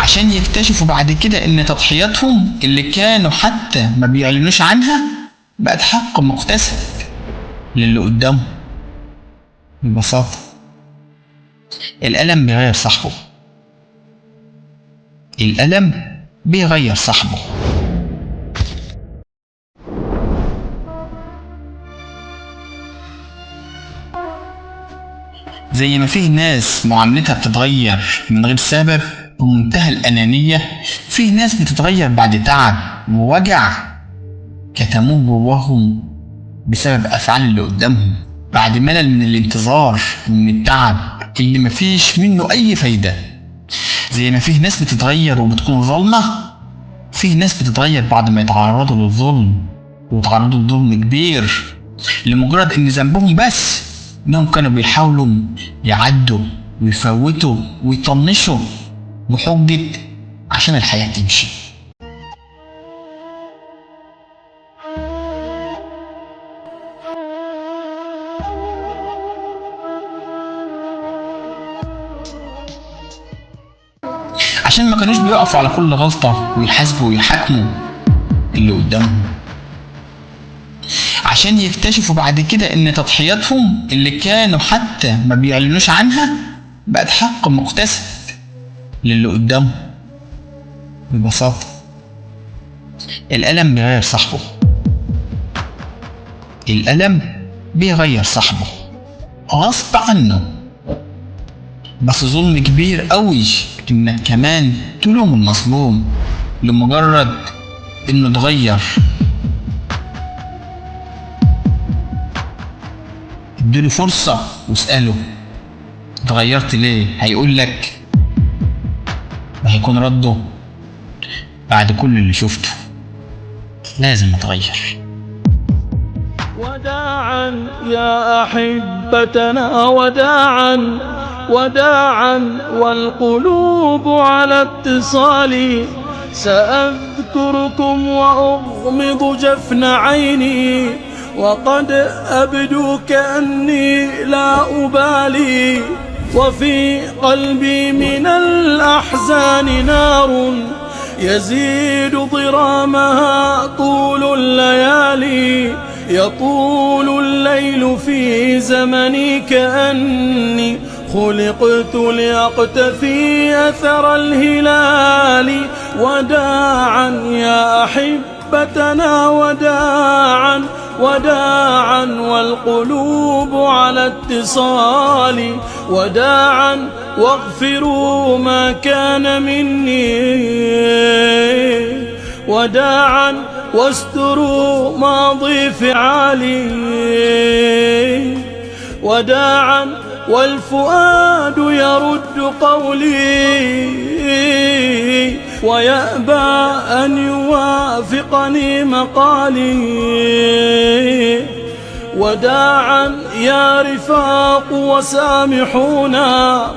عشان يكتشفوا بعد كده ان تضحياتهم اللي كانوا حتى ما بيعلنوش عنها بقت حق مكتسب للي قدامهم. ببساطة الألم بيغير صاحبه، الألم بيغير صاحبه. زي ما فيه ناس معاملتها بتتغير من غير سبب بمنتهى الأنانية، فيه ناس بتتغير بعد تعب ووجع كتموه جواهم بسبب أفعال اللي قدامهم، بعد ملل من الانتظار ومن التعب اللي مفيش منه أي فايدة. زي ما فيه ناس بتتغير وبتكون ظالمة، فيه ناس بتتغير بعد ما يتعرضوا للظلم ويتعرضوا لظلم كبير لمجرد ان ذنبهم بس انهم كانوا بيحاولوا يعدوا ويفوتوا ويطنشوا بحجة عشان الحياة تمشي. عشان ما كانوش بيقفوا على كل غلطة ويحاسبوا ويحاكموا اللي قدامهم، عشان يكتشفوا بعد كده ان تضحياتهم اللي كانوا حتى ما بيعلنوش عنها بقت حق مكتسب للي قدامهم. ببساطة الألم بيغير صاحبه، الألم بيغير صاحبه غصب عنه، بس ظلم كبير قوي انك كمان تلوم المظلوم لمجرد انه اتغير. اديله فرصة واسأله اتغيرت ليه، هيقولك وهيكون رده بعد كل اللي شفته لازم اتغير. وداعا يا أحبتنا وداعا، وداعا والقلوب على اتصال، سأذكركم وأغمض جفن عيني وقد أبدو كأني لا أبالي، وفي قلبي من الأحزان نار يزيد ضرامها طول الليالي، يطول الليل في زمني كأني خلقت لأقتفي أثر الهلال. وداعا يا أحبتنا وداعا، وداعا والقلوب على اتصال، وداعا واغفروا ما كان مني، وداعا واستروا ماضي فعالي، وداعا والفؤاد يرد قولي ويأبى أن يوافقني مقالي. وداعا يا رفاق وسامحونا،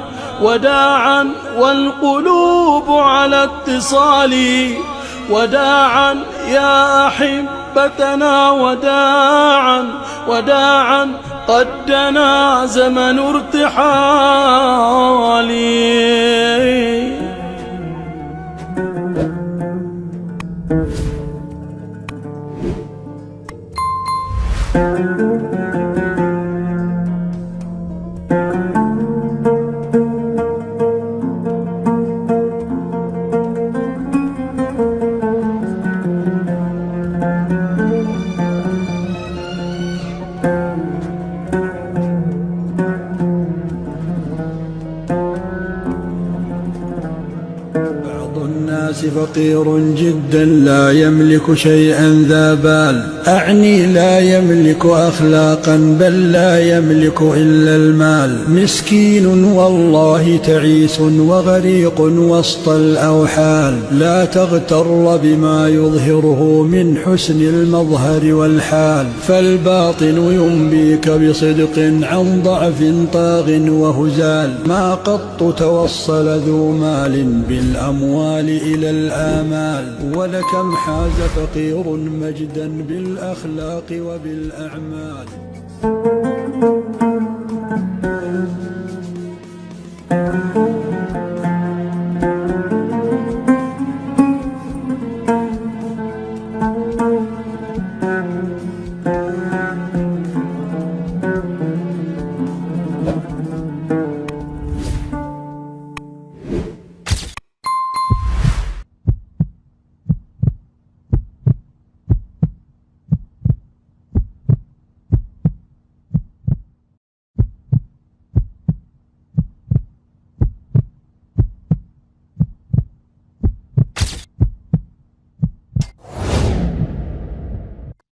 وداعا والقلوب على اتصال، وداعا يا أحبتنا وداعا، وداعا قد دنا زمن ارتحالي. الناس فقير جدا لا يملك شيئا ذا بال، أعني لا يملك أخلاقا بل لا يملك إلا المال. مسكين والله تعيس وغريق وسط الأوحال، لا تغتر بما يظهره من حسن المظهر والحال، فالباطن ينبيك بصدق عن ضعف طاغ وهزال. ما قط توصل ذو مال بالأموال إلى الآمال، ولكم حاز فقير مجدا بالأخلاق وبالأعمال.